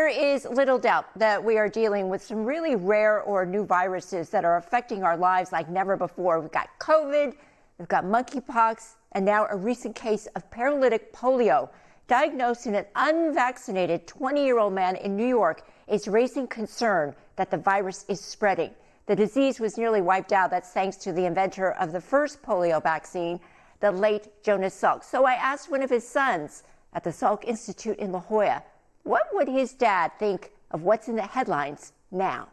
There is little doubt that we are dealing with some really rare or new viruses that are affecting our lives like never before. We've got COVID, we've got monkeypox, and now a recent case of paralytic polio. Diagnosed in an unvaccinated 20-year-old man in New York is raising concern that the virus is spreading. The disease was nearly wiped out. That's thanks to the inventor of the first polio vaccine, the late Jonas Salk. So I asked one of his sons at the Salk Institute in La Jolla, what would his dad think of what's in the headlines now?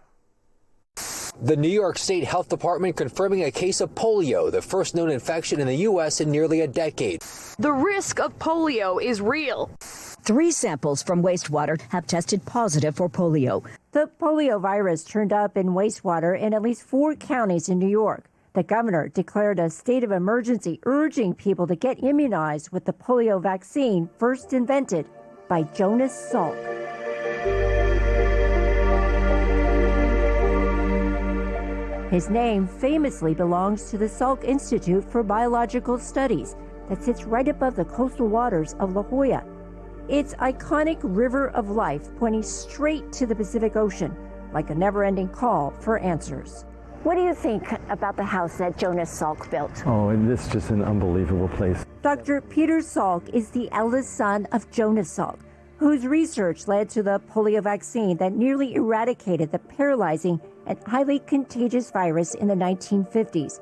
The New York State Health Department confirming a case of polio, the first known infection in the U.S. in nearly a decade. The risk of polio is real. 3 samples from wastewater have tested positive for polio. The polio virus turned up in wastewater in at least 4 counties in New York. The governor declared a state of emergency, urging people to get immunized with the polio vaccine first invented by Jonas Salk. His name famously belongs to the Salk Institute for Biological Studies that sits right above the coastal waters of La Jolla. Its iconic river of life pointing straight to the Pacific Ocean, like a never-ending call for answers. What do you think about the house that Jonas Salk built? Oh, this is just an unbelievable place. Dr. Peter Salk is the eldest son of Jonas Salk, whose research led to the polio vaccine that nearly eradicated the paralyzing and highly contagious virus in the 1950s.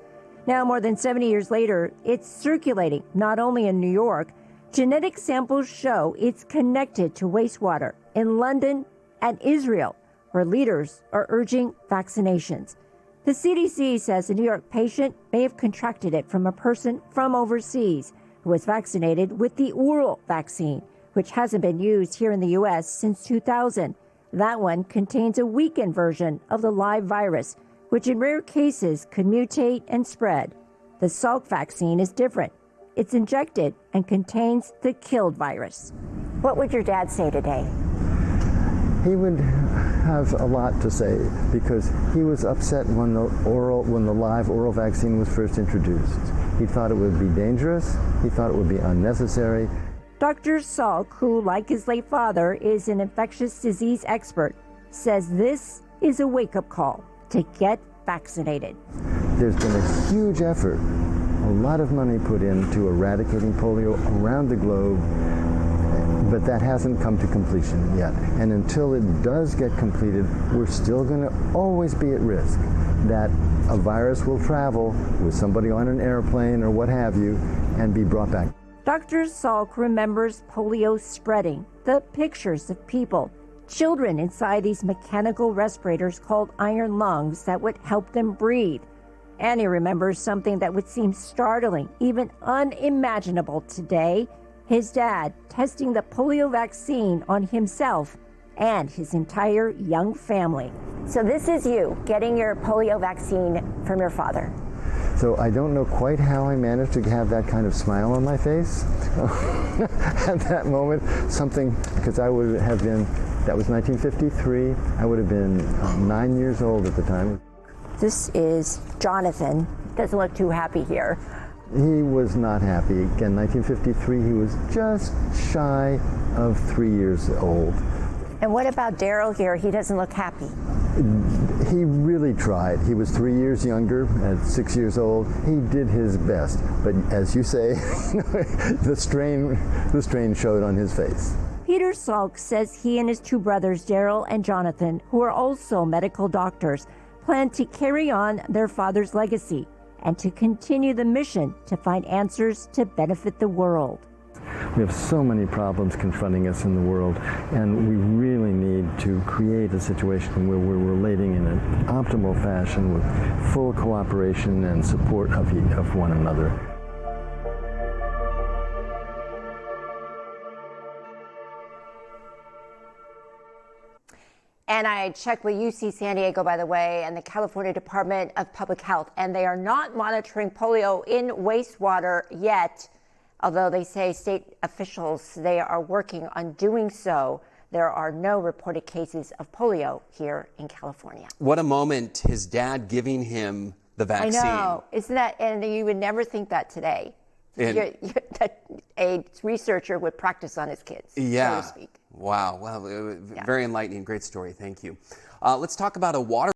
Now, more than 70 years later, it's circulating not only in New York. Genetic samples show it's connected to wastewater in London and Israel, where leaders are urging vaccinations. The CDC says a New York patient may have contracted it from a person from overseas who was vaccinated with the oral vaccine, which hasn't been used here in the U.S. since 2000. That one contains a weakened version of the live virus, which in rare cases could mutate and spread. The Salk vaccine is different. It's injected and contains the killed virus. What would your dad say today? He would have a lot to say because he was upset when the live oral vaccine was first introduced. He thought it would be dangerous. He thought it would be unnecessary. Dr. Salk, who, like his late father, is an infectious disease expert, says this is a wake-up call to get vaccinated. There's been a huge effort, a lot of money put into eradicating polio around the globe, but that hasn't come to completion yet. And until it does get completed, we're still going to always be at risk that a virus will travel with somebody on an airplane or what have you and be brought back. Dr. Salk remembers polio spreading, the pictures of people, children inside these mechanical respirators called iron lungs that would help them breathe. And he remembers something that would seem startling, even unimaginable today, his dad testing the polio vaccine on himself and his entire young family. So this is you getting your polio vaccine from your father. So I don't know quite how I managed to have that kind of smile on my face at that moment. Because I would have been, that was 1953, I would have been 9 years old at the time. This is Jonathan. Doesn't look too happy here. He was not happy. Again, 1953, he was just shy of 3 years old. And what about Daryl here? He doesn't look happy. He really tried. He was 3 years younger, at 6 years old. He did his best. But as you say, the strain showed on his face. Peter Salk says he and his 2 brothers, Daryl and Jonathan, who are also medical doctors, plan to carry on their father's legacy and to continue the mission to find answers to benefit the world. We have so many problems confronting us in the world, and we really need to create a situation where we're relating in an optimal fashion with full cooperation and support of one another. And I checked with UC San Diego, by the way, and the California Department of Public Health, and they are not monitoring polio in wastewater yet. Although they say state officials, they are working on doing so. There are no reported cases of polio here in California. What a moment, his dad giving him the vaccine. I know, isn't that, and you would never think that today. That a researcher would practice on his kids, yeah. so to speak. Wow. Well, very enlightening. Great story. Thank you. Let's talk about a water